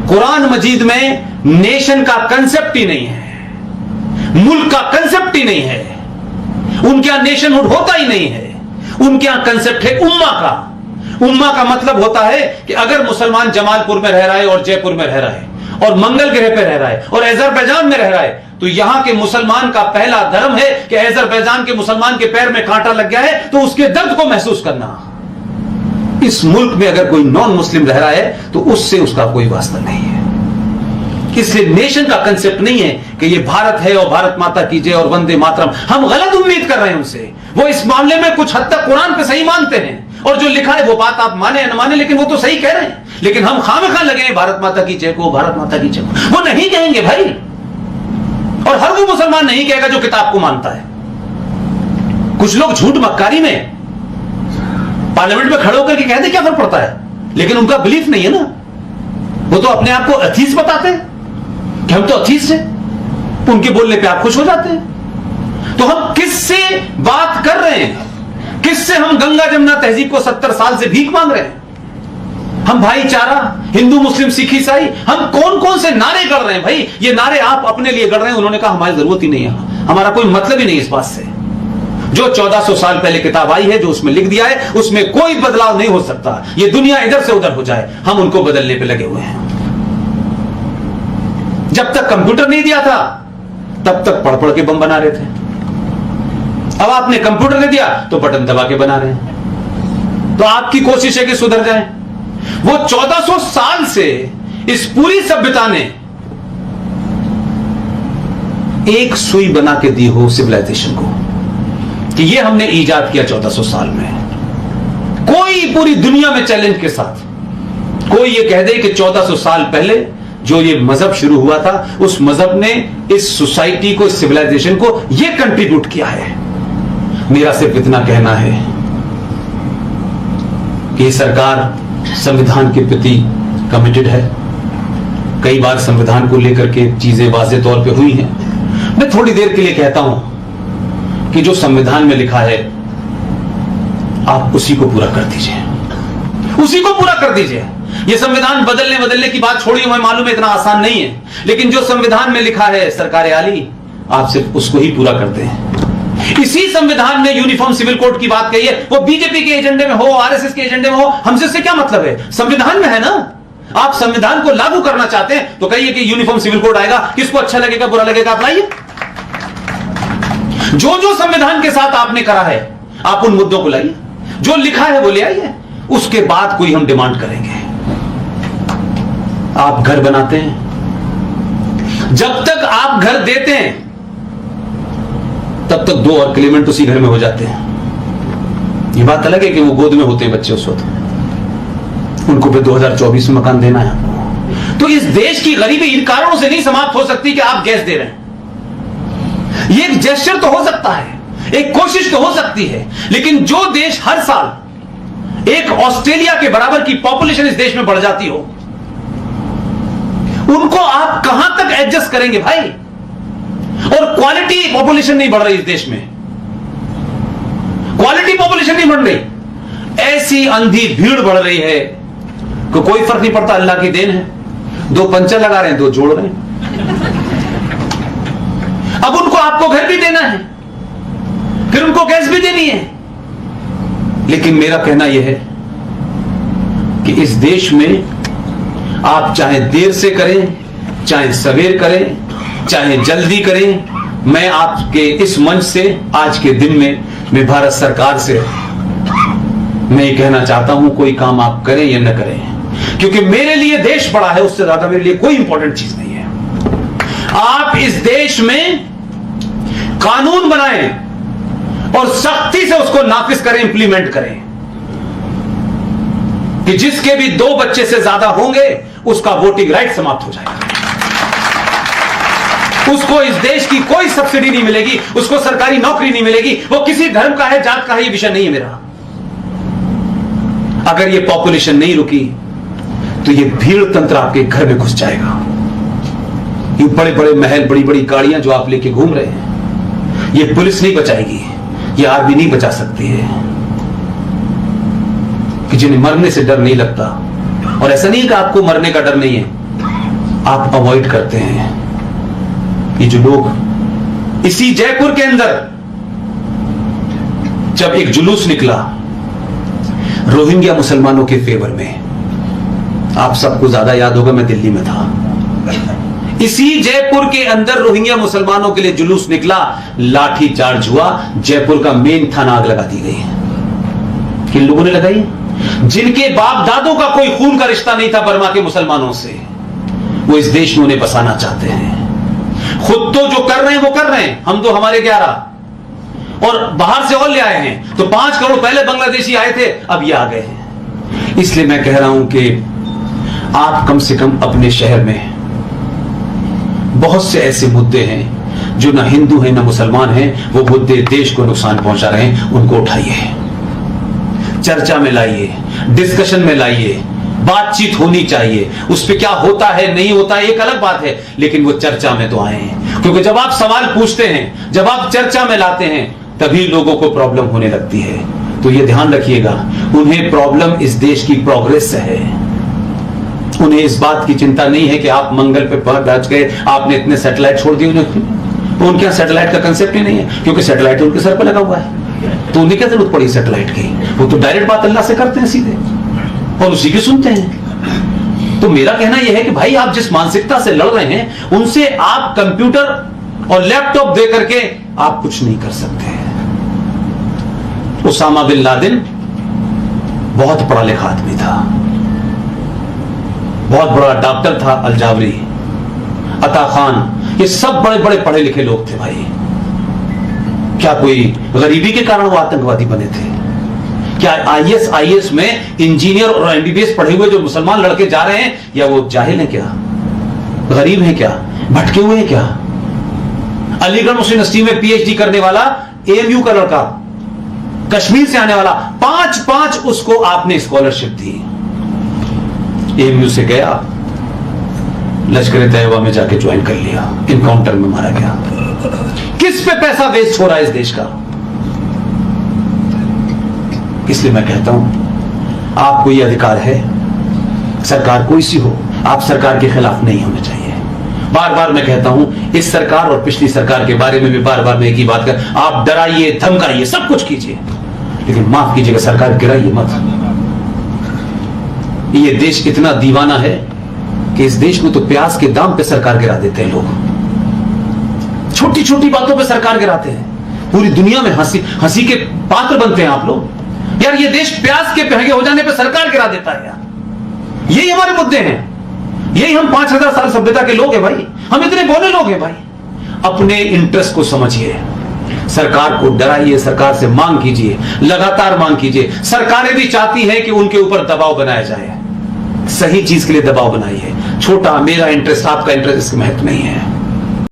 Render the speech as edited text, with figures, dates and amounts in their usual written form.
कुरान मजीद में नेशन का कंसेप्ट ही नहीं है, मुल्क का कंसेप्ट ही नहीं है, उनके यहां नेशनहुड होता ही नहीं है। उनके यहां कंसेप्ट है उम्मा का। उम्मा का मतलब होता है कि अगर मुसलमान जमालपुर में रह रहा है और जयपुर में रह रहा है और मंगल ग्रह पे रह रहा है और अजरबैजान में रह रहा है, तो यहां के मुसलमान का पहला धर्म है कि अजरबैजान के मुसलमान के पैर में कांटा लग गया है तो उसके दर्द को महसूस करना। इस मुल्क में अगर कोई नॉन मुस्लिम रह रहा है तो उससे उसका कोई वास्ता नहीं है। इसलिए नेशन का कंसेप्ट नहीं है कि ये भारत है और भारत माता की जय और वंदे मातरम। हम गलत उम्मीद कर रहे हैं उनसे। वो इस मामले में कुछ हद तक कुरान पे सही मानते हैं और जो लिखा है वो बात आप माने या न माने, लेकिन वो तो सही कह रहे हैं। लेकिन हम खामखा लगे हैं भारत माता की जय को, भारत माता की जय को। वो नहीं कहेंगे भाई, और हर वो मुसलमान नहीं कहेगा जो किताब को मानता है। कुछ लोग झूठ मक्कारी में पार्लियामेंट में खड़े होकर के कहते क्या फर्क पड़ता है, लेकिन उनका बिलीफ नहीं है ना। वो तो अपने आप को अथीस्ट बताते हैं कि हम तो अथीस्ट हैं, उनके बोलने पे आप खुश हो जाते हैं। तो हम किससे बात कर रहे हैं? किससे हम गंगा जमुना तहजीब को 70 साल से भीख मांग रहे हैं? हम भाईचारा, हिंदू मुस्लिम सिख ईसाई, हम कौन कौन से नारे गढ़ रहे हैं भाई? ये नारे आप अपने लिए गढ़ रहे हैं। उन्होंने कहा हमारी जरूरत ही नहीं है, हमारा कोई मतलब ही नहीं इस बात से। जो 1400 साल पहले किताब आई है, जो उसमें लिख दिया है, उसमें कोई बदलाव नहीं हो सकता। ये दुनिया इधर से उधर हो जाए, हम उनको बदलने पे लगे हुए हैं। जब तक कंप्यूटर नहीं दिया था तब तक पढ़ पढ़ के बम बना रहे थे। अब आपने कंप्यूटर दे दिया तो बटन दबा के बना रहे हैं। तो आपकी कोशिश है कि सुधर जाए। वो 1400 साल से इस पूरी सभ्यता ने एक सुई बना के दी हो सिविलाइजेशन को कि ये हमने ईजाद किया 1400 साल में। कोई पूरी दुनिया में चैलेंज के साथ कोई ये कह दे कि 1400 साल पहले जो ये मजहब शुरू हुआ था, उस मजहब ने इस सोसाइटी को, इस सिविलाइजेशन को ये कंट्रीब्यूट किया है। मेरा सिर्फ इतना कहना है कि सरकार संविधान के प्रति कमिटेड है। कई बार संविधान को लेकर के चीजें वाज़ेह तौर पे हुई हैं। मैं थोड़ी देर के लिए कहता हूं कि जो संविधान में लिखा है आप उसी को पूरा कर दीजिए, उसी को पूरा कर दीजिए। ये संविधान बदलने की बात छोड़िए, मैं मालूम है इतना आसान नहीं है, लेकिन जो संविधान में लिखा है सरकार आली, आप सिर्फ उसको ही पूरा करते हैं। इसी संविधान में यूनिफॉर्म सिविल कोड की बात कही है, वो बीजेपी के एजेंडे में हो, आरएसएस के एजेंडे में हो, हमसे इससे क्या मतलब है? संविधान में है ना। आप संविधान को लागू करना चाहते हैं तो कहिए कि यूनिफॉर्म सिविल कोड आएगा, किसको अच्छा लगेगा बुरा लगेगा आप लाइए। जो जो संविधान के साथ आपने करा है आप उन मुद्दों को लाइए, जो लिखा है वो ले आइए, उसके बाद कोई हम डिमांड करेंगे। आप घर बनाते हैं, जब तक आप घर देते हैं तब तक 2 और क्लेमेंट उसी घर में हो जाते हैं। ये बात अलग है कि वो गोद में होते हैं बच्चे उस वक्त, उनको फिर 2024 में मकान देना है। तो इस देश की गरीबी इन कारणों से नहीं समाप्त हो सकती कि आप गैस दे रहे हैं। ये एक जेस्चर तो हो सकता है, एक कोशिश तो हो सकती है, लेकिन जो देश हर साल एक ऑस्ट्रेलिया के बराबर की पॉपुलेशन इस देश में बढ़ जाती हो, उनको आप कहां तक एडजस्ट करेंगे भाई? और क्वालिटी पॉपुलेशन नहीं बढ़ रही इस देश में, क्वालिटी पॉपुलेशन नहीं बढ़ रही, ऐसी अंधी भीड़ बढ़ रही है कि कोई फर्क नहीं पड़ता। अल्लाह की देन है, 2 पंचर लगा रहे हैं, 2 जोड़ रहे हैं। अब उनको आपको घर भी देना है, फिर उनको गैस भी देनी है। लेकिन मेरा कहना यह है कि इस देश में आप चाहे देर से करें, चाहे सवेर करें, चाहे जल्दी करें, मैं आपके इस मंच से आज के दिन में मैं भारत सरकार से मैं ये कहना चाहता हूं, कोई काम आप करें या न करें, क्योंकि मेरे लिए देश बड़ा है, उससे ज्यादा मेरे लिए कोई इंपॉर्टेंट चीज नहीं है। आप इस देश में कानून बनाएं और सख्ती से उसको नाफिज करें, इंप्लीमेंट करें कि जिसके भी 2 बच्चे से ज्यादा होंगे उसका वोटिंग राइट समाप्त हो जाएगा। उसको इस देश की कोई सब्सिडी नहीं मिलेगी, उसको सरकारी नौकरी नहीं मिलेगी, वो किसी धर्म का है, जात का है, ये विषय नहीं है मेरा। अगर ये पॉपुलेशन नहीं रुकी तो ये भीड़ तंत्र आपके घर में घुस जाएगा। ये बड़े बड़े महल, बड़ी बड़ी गाड़ियां जो आप लेके घूम रहे हैं, ये पुलिस नहीं बचाएगी, ये आर्मी नहीं बचा सकती है। कि जिन्हें मरने से डर नहीं लगता, और ऐसा नहीं कि आपको मरने का डर नहीं है, आप अवॉइड करते हैं। ये जो लोग, इसी जयपुर के अंदर जब एक जुलूस निकला रोहिंग्या मुसलमानों के फेवर में, आप सबको ज्यादा याद होगा, मैं दिल्ली में था, इसी जयपुर के अंदर रोहिंग्या मुसलमानों के लिए जुलूस निकला, लाठी चार्ज हुआ, जयपुर का मेन थाना आग लगा दी गई। किन लोगों ने लगाई? जिनके बाप दादों का कोई खून का रिश्ता नहीं था बर्मा के मुसलमानों से, वो इस देश में उन्हें बसाना चाहते हैं। खुद तो जो कर रहे हैं वो कर रहे हैं, हम तो हमारे 11 और बाहर से और ले आए हैं। तो 5 करोड़ पहले बांग्लादेशी आए थे, अब ये आ गए हैं। इसलिए मैं कह रहा हूं कि आप कम से कम अपने शहर में बहुत से ऐसे मुद्दे हैं जो ना हिंदू हैं ना मुसलमान हैं, वो मुद्दे देश को नुकसान पहुंचा रहे हैं, उनको उठाइए, चर्चा में लाइए, डिस्कशन में लाइए, बातचीत होनी चाहिए। उस पर क्या होता है नहीं होता एक अलग बात है, लेकिन वो चर्चा में तो आए हैं। क्योंकि जब आप सवाल पूछते हैं, जब आप चर्चा में लाते हैं, तभी लोगों को प्रॉब्लम होने लगती है। तो ये ध्यान रखिएगा, उन्हें प्रॉब्लम इस देश की प्रोग्रेस से है। उन्हें इस बात की चिंता नहीं है कि आप मंगल पे पहुंच गए, आपने इतने सैटेलाइट छोड़ दिए। उनके यहां सैटेलाइट का कंसेप्ट ही नहीं है, क्योंकि सैटेलाइट उनके सर पर लगा हुआ है। तो उन्हें क्या जरूरत पड़ी सैटेलाइट की? वो तो डायरेक्ट बात अल्लाह से करते हैं सीधे, और उसी की सुनते हैं। तो मेरा कहना यह है कि भाई, आप जिस मानसिकता से लड़ रहे हैं, उनसे आप कंप्यूटर और लैपटॉप दे करके आप कुछ नहीं कर सकते। उसामा बिन लादेन बहुत पढ़ा लिखा आदमी था, बहुत बड़ा डॉक्टर था, अलजावरी, अता खान, ये सब बड़े बड़े पढ़े लिखे लोग थे भाई। क्या कोई गरीबी के कारण वो आतंकवादी बने थे? क्या आईएएस में इंजीनियर और एमबीबीएस पढ़े हुए जो मुसलमान लड़के जा रहे हैं, या वो जाहिल हैं क्या, गरीब हैं क्या, भटके हुए हैं क्या? अलीगढ़ मुस्लिम यूनिवर्सिटी में पीएचडी करने वाला एएमयू का लड़का, कश्मीर से आने वाला, 5-5 उसको आपने स्कॉलरशिप दी। एएमयू से गया, लश्कर तैयबा में जाके ज्वाइन कर लिया, इनकाउंटर में मारा गया। किस पे पैसा वेस्ट हो रहा है इस देश का? इसलिए मैं कहता हूं, आपको यह अधिकार है, सरकार कोई सी हो, आप सरकार के खिलाफ नहीं होने चाहिए। बार बार मैं कहता हूं, इस सरकार और पिछली सरकार के बारे में भी बार बार मैं एक ही बात कर, आप डराइए, धमकाइए, सब कुछ कीजिए, लेकिन माफ कीजिएगा, सरकार गिराइए मत। ये देश इतना दीवाना है कि इस देश में तो प्याज के दाम पे सरकार गिरा देते हैं लोग, छोटी छोटी बातों पे सरकार गिराते हैं। पूरी दुनिया में हंसी के पात्र बनते हैं आप लोग। यार, ये देश प्याज के महंगे हो जाने पे सरकार गिरा देता है यार। यही हमारे मुद्दे हैं, यही हम 5000 साल सभ्यता के लोग हैं भाई, हम इतने बोले लोग हैं भाई। अपने इंटरेस्ट को समझिए, सरकार को डराइए, सरकार से मांग कीजिए, लगातार मांग कीजिए। सरकारें भी चाहती हैं कि उनके ऊपर दबाव बनाया जाए, सही चीज के लिए दबाव बनाइए। छोटा मेरा इंटरेस्ट, आपका इंटरेस्ट, इसका महत्व नहीं है।